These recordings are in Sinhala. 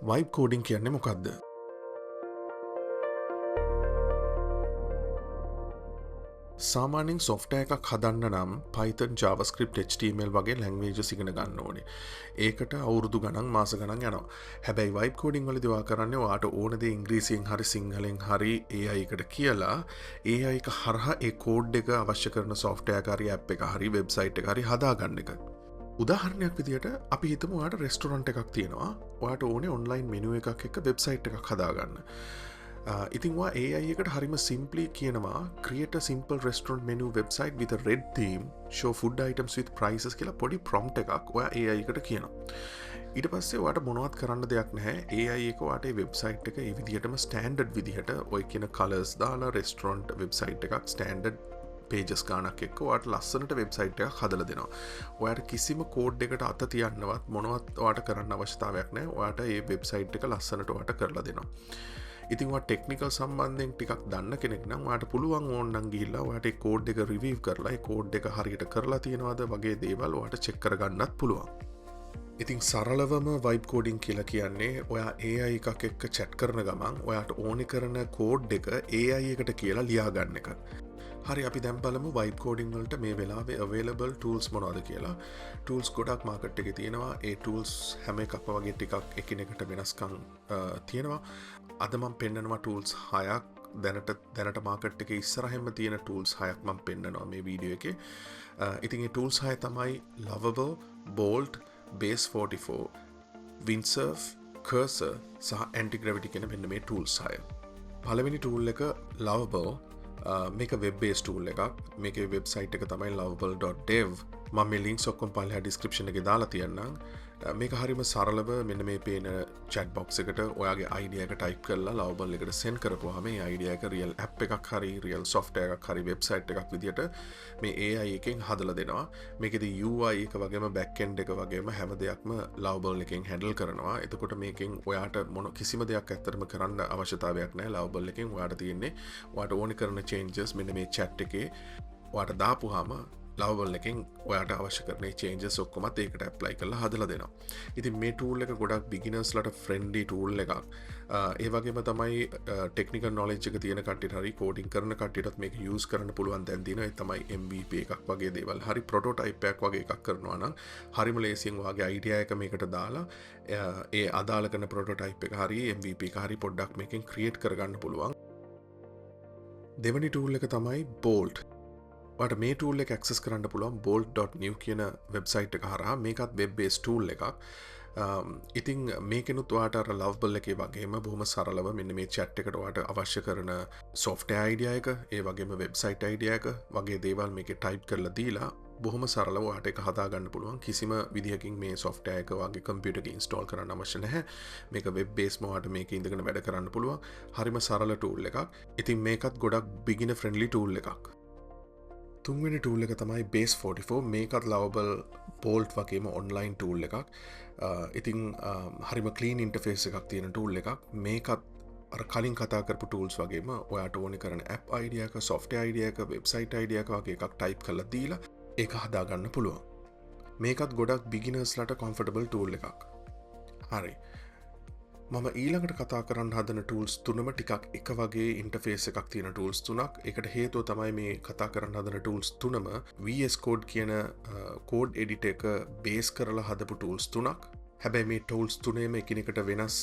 වයිබ් කෝඩින් කියන්නේ මොකක්ද? සාමාන්‍යයෙන් සොෆ්ට්වෙයාර් එකක් හදන්න නම් Python, JavaScript, HTML වගේ ලැන්ග්වේජස් ඉගෙන ගන්න ඕනේ. ඒකට අවුරුදු ගණන් මාස ගණන් යනවා. හැබැයි වයිබ් කෝඩින් වලදී ඔයා කරන්නේ ඔයාට ඕන දේ ඉංග්‍රීසියෙන් හරි සිංහලෙන් හරි AI එකට කියලා AI එක හරහා ඒ කෝඩ් එක අවශ්‍ය කරන සොෆ්ට්වෙයාර් එක හරි ඇප් එක හරි වෙබ්සයිට් එක හරි හදාගන්න එක. උදාහරණයක් විදිහට අපි හිතමු ඔයාට රෙස්ටොරන්ට් එකක් තියෙනවා. ඔයාට ඕනේ ඔන්ලයින් මෙනු එකක් එක්ක වෙබ්සයිට් එකක් හදාගන්න. ඉතින් AI එකට හරිම සිම්පලි කියනවා create a simple restaurant menu website with a red theme, show food items with prices කියලා පොඩි prompt එකක් ඔයා AI එකට කියනවා. ඊට පස්සේ ඔයාට මොනවත් කරන්න දෙයක් නැහැ. AI එක ඔයාට මේ වෙබ්සයිට් එක ඒ විදිහටම ස්ටෑන්ඩඩ් විදිහට ඔය කියන කලර්ස් දාලා රෙස්ටොරන්ට් වෙබ්සයිට් එකක් ස්ටෑන්ඩඩ් පේජස් ගානක් එක්ක ඔයාට ලස්සනට වෙබ්සයිට් එකක් හදලා දෙනවා. ඔයාට කිසිම කෝඩ් එකට අත තියන්නවත් මොනවත් ඔයාට කරන්න අවශ්‍යතාවයක් නැහැ. ඔයාට මේ වෙබ්සයිට් එක ලස්සනට ඔයාට කරලා දෙනවා. ඉතින් ඔයා ටෙක්නිකල් සම්බන්ධයෙන් ටිකක් දන්න කෙනෙක් නම් ඔයාට පුළුවන් ඕනනම් ගිහිල්ලා ඔයාට ඒ කෝඩ් එක රිවිව් කරලා ඒ කෝඩ් එක හරියට කරලා තියෙනවද වගේ දේවල් ඔයාට චෙක් කරගන්නත් පුළුවන්. ඉතින් සරලවම වයිබ් කෝඩින් කියලා කියන්නේ ඔයා AI එකක් එක්ක chat කරන ගමන් ඔයාට ඕනි කරන කෝඩ් එක AI එකට කියලා ලියා ගන්න එක. හරි අපි දැන් බලමු වයිබ් කෝඩින් වලට මේ වෙලාවේ available tools මොනවද කියලා. tools ගොඩක් මාකට් එකේ තියෙනවා. ඒ tools හැම එකක්ම වගේ ටිකක් එකිනෙකට වෙනස්කම් තියෙනවා. අද මම පෙන්නනවා tools 6ක් දැනට මාකට් එකේ ඉස්සරහින්ම තියෙන tools 6ක් මම පෙන්නනවා මේ වීඩියෝ එකේ. ඉතින් මේ tools 6 තමයි Lovable, Bolt, Base 44, Windsurf, Cursor සහ Anti-Gravity කියන මෙන්න මේ tools 6. පළවෙනි tool එක Lovable. මේක වෙබ් බේස් ටූල් එකක්. මේකේ වෙබ්සයිට් එක තමයි lovable.dev. මම මේ ලින්ක්ස් ඔක්කොම පල්ලෙහා ඩිස්ක්‍රිප්ෂන් එකේ දාලා තියන්නම්. මේක හරිම සරලව මෙන්න මේ පේන chat box එකට ඔයාගේ idea එක type කරලා lovable එකට send කරපුවාම මේ idea එක real app එකක් හරි real software එකක් හරි website එකක් විදියට මේ AI එකෙන් හදලා දෙනවා. මේකෙදි UI එක වගේම back end එක වගේම හැම දෙයක්ම lovable එකෙන් handle කරනවා. එතකොට මේකෙන් ඔයාට මොන කිසිම දෙයක් ඇත්තටම කරන්න අවශ්‍යතාවයක් නැහැ. lovable එකෙන් ඔයාට තියෙන්නේ ඔයාට ඕනි කරන changes මෙන්න මේ chat එකේ ඔයාට දාපුවාම Lovable එකෙන් ඔයාට අවශ්‍ය කරන changes ඔක්කොමත් ඒකට apply කරලා හදලා දෙනවා. ඉතින් මේ tool එක ගොඩක් beginners ලට friendly tool එකක්. ඒ වගේම තමයි technical knowledge එක තියෙන කට්ටියට හරි coding කරන කට්ටියටත් මේක use කරන්න පුළුවන් දැන් දිනවා. ඒ තමයි MVP එකක් වගේ දේවල්. හරි prototype එකක් වගේ එකක් කරනවා නම් හරිම ලේසියෙන් ඔයාගේ idea එක මේකට දාලා ඒ අදාළ කරන prototype එක හරි MVP එක හරි පොඩ්ඩක් මේකෙන් create කරගන්න පුළුවන්. දෙවැනි tool එක තමයි Bolt. ඔයාට මේ tool එක access කරන්න පුළුවන් bolt.new කියන වෙබ්සයිට් එක හරහා. මේකත් web based tool එකක්. ඉතින් මේකෙනුත් ඔයාට අර Lovable එකේ වගේම බොහොම සරලව මෙන්න මේ chat එකට ඔයාට අවශ්‍ය කරන software idea එක, ඒ වගේම website idea එක වගේ දේවල් මේකේ type කරලා දීලා බොහොම සරලව ඔයාට ඒක හදා ගන්න පුළුවන්. කිසිම විදිහකින් මේ software එක වගේ computer එකේ install කරන්න අවශ්‍ය නැහැ. මේක web based ඔයාට මේකේ ඉඳගෙන වැඩ කරන්න පුළුවන්. හරිම සරල tool එකක්. ඉතින් මේකත් ගොඩක් beginner friendly tool එකක්. තුන්වෙනි tool එක තමයි Base 44. මේකත් Lovable, Bolt වගේම online tool එකක්. ඉතින් හරිම clean interface එකක් තියෙන tool එකක්. මේකත් අර කලින් කතා කරපු tools වගේම ඔයාට ඕනේ කරන app idea එක, software idea එක, website idea එක වගේ එකක් type කරලා දීලා ඒක හදා ගන්න පුළුවන්. මේකත් ගොඩක් beginners ලට comfortable tool එකක්. හරි. මම ඊළඟට කතා කරන්න හදන tools තුනම ටිකක් එක වගේ ඉන්ටර්ෆේස් එකක් තියෙන tools තුනක්. ඒකට හේතුව තමයි මේ කතා කරන්න හදන tools තුනම VS Code කියන code editor එක බේස් කරලා හදපු tools තුනක්. හැබැයි මේ tools තුනේම එකිනෙකට වෙනස්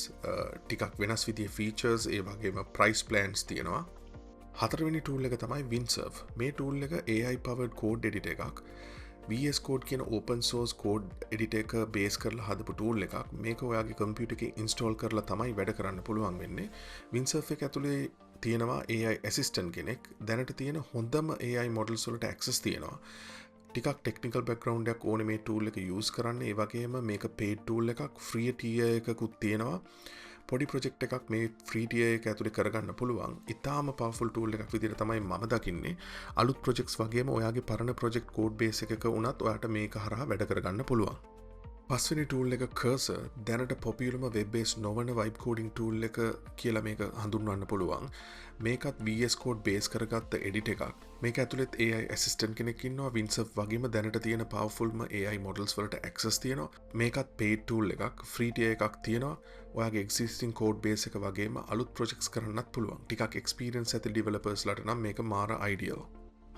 ටිකක් වෙනස් විදිහේ features ඒ වගේම price plans තියෙනවා. හතරවෙනි tool එක තමයි Windsurf. මේ tool එක AI powered code editor එකක්. VS Code කියන open source code editor එක බේස් කරලා හදපු tool එකක්. මේක ඔයාගේ computer එකේ install කරලා තමයි වැඩ කරන්න පුළුවන් වෙන්නේ. Windsurf එක ඇතුලේ තියෙනවා AI assistant කෙනෙක්. දැනට තියෙන හොඳම AI models වලට access තියෙනවා. ටිකක් technical background එකක් ඕනේ මේ tool එක use කරන්න. ඒ වගේම මේක paid tool එකක්. free tier එකකුත් තියෙනවා. පොඩි ප්‍රොජෙක්ට් එකක් මේ ෆ්‍රී ටියර් එක ඇතුලේ කරගන්න පුළුවන්. ඉතාලම පවර්ෆුල් ටූල් එකක් විදිහට තමයි මම දකින්නේ. අලුත් ප්‍රොජෙක්ට්ස් වගේම ඔයාගේ පරණ ප්‍රොජෙක්ට් කෝඩ් බේස් එකක වුණත් ඔයාට මේක හරහා වැඩ කරගන්න පුළුවන්. පස්වනි ටූල් එක කර්සර් දැනට පොපියලම වෙබ්බේස් නොවන වයිබ් කෝඩිං ටූල් එක කියලා මේක හඳුන්වන්න පුළුවන්. මේකත් VS Code බේස් කරගත්ත එඩිට එකක්. මේක ඇතුළෙත් AI ඇසිස්ටන්ට් කෙනෙක් ඉන්නවා. වින්සර්ෆ් වගේම දැනට තියෙන පවර්ෆුල්ම AI මොඩල්ස් වලට ඇක්සස් තියෙනවා. මේකත් paid tool එකක්, free tier එකක් තියෙනවා. ඔයාගේ existing code base එක වගේම අලුත් projects කරන්නත් පුළුවන්. ටිකක් experience ඇති developers ලට නම් මේක මාර ideal.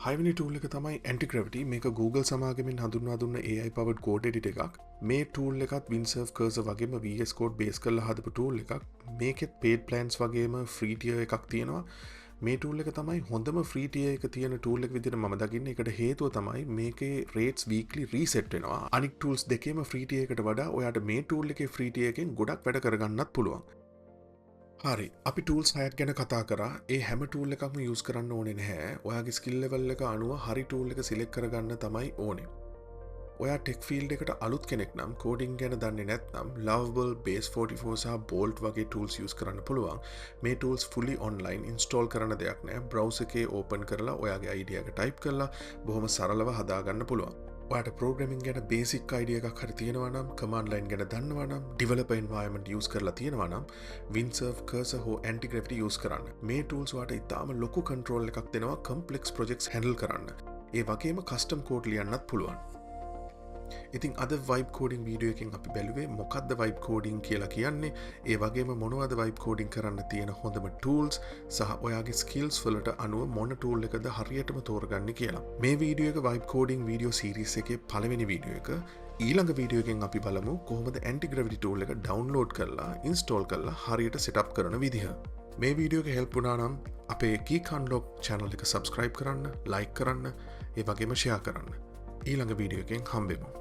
හයිවනි ටූල් එක තමයි ඇන්ටිග්‍රැවිටි. මේක Google සමාගමෙන් හඳුන්වා දුන්න AI powered code edit එකක්. මේ ටූල් එකත් Windsurf cursor වගේම VS Code base කරලා හදපු ටූල් එකක්. මේකෙත් paid plans වගේම free tier එකක් තියෙනවා. මේ ටූල් එක තමයි හොඳම free tier එක තියෙන ටූල් එක විදිහට මම දකින්නේ. ඒකට හේතුව තමයි මේකේ rates weekly reset වෙනවා. අනික් tools දෙකේම free tier එකට වඩා ඔයාට මේ ටූල් එකේ free tier එකෙන් ගොඩක් වැඩ කරගන්නත් පුළුවන්. හරි අපි ටූල්ස් 6ක් ගැන කතා කරා. ඒ හැම ටූල් එකක්ම යූස් කරන්න ඕනේ නැහැ. ඔයාගේ ස්කිල් ලෙවල් එක අනුව හරි ටූල් එක සිලෙක්ට් කරගන්න තමයි ඕනේ. ඔයා ටෙක් ෆීල්ඩ් එකට අලුත් කෙනෙක් නම් කෝඩින් ගැන දන්නේ නැත්නම් Lovable, Base44 සහ Bolt වගේ ටූල්ස් යූස් කරන්න පුළුවන්. මේ ටූල්ස් fully online install කරන දෙයක් නෑ. browser එකේ open කරලා ඔයාගේ ID එක type කරලා බොහොම සරලව හදාගන්න පුළුවන්. ඔයාට programming ගැන basic idea එකක් හරි තියෙනවා නම්, command line ගැන දන්නවා නම්, developer environment use කරලා තියෙනවා නම්, Windsurf, Cursor හෝ Antigravity use කරන්න. මේ tools ඔයාට ඉතාම ලොකු control එකක් දෙනවා complex projects handle කරන්න. ඒ වගේම custom code ලියන්නත් පුළුවන්. ඉතින් අද vibe coding වීඩියෝ එකෙන් අපි බැලුවේ මොකක්ද vibe coding කියලා කියන්නේ, ඒ වගේම මොනවද vibe coding කරන්න තියෙන හොඳම tools සහ ඔයාගේ skills වලට අනුව මොන tool එකද හරියටම තෝරගන්නේ කියලා. මේ වීඩියෝ එක vibe coding වීඩියෝ series එකේ පළවෙනි වීඩියෝ එක. ඊළඟ වීඩියෝ එකෙන් අපි බලමු කොහොමද Antigravity tool එක download කරලා install කරලා හරියට setup කරන විදිහ. මේ වීඩියෝ එක help වුණා නම් අපේ Geek Unlock channel එක subscribe කරන්න, like කරන්න, ඒ වගේම share කරන්න. ඊළඟ වීඩියෝ එකෙන් හම්බෙමු.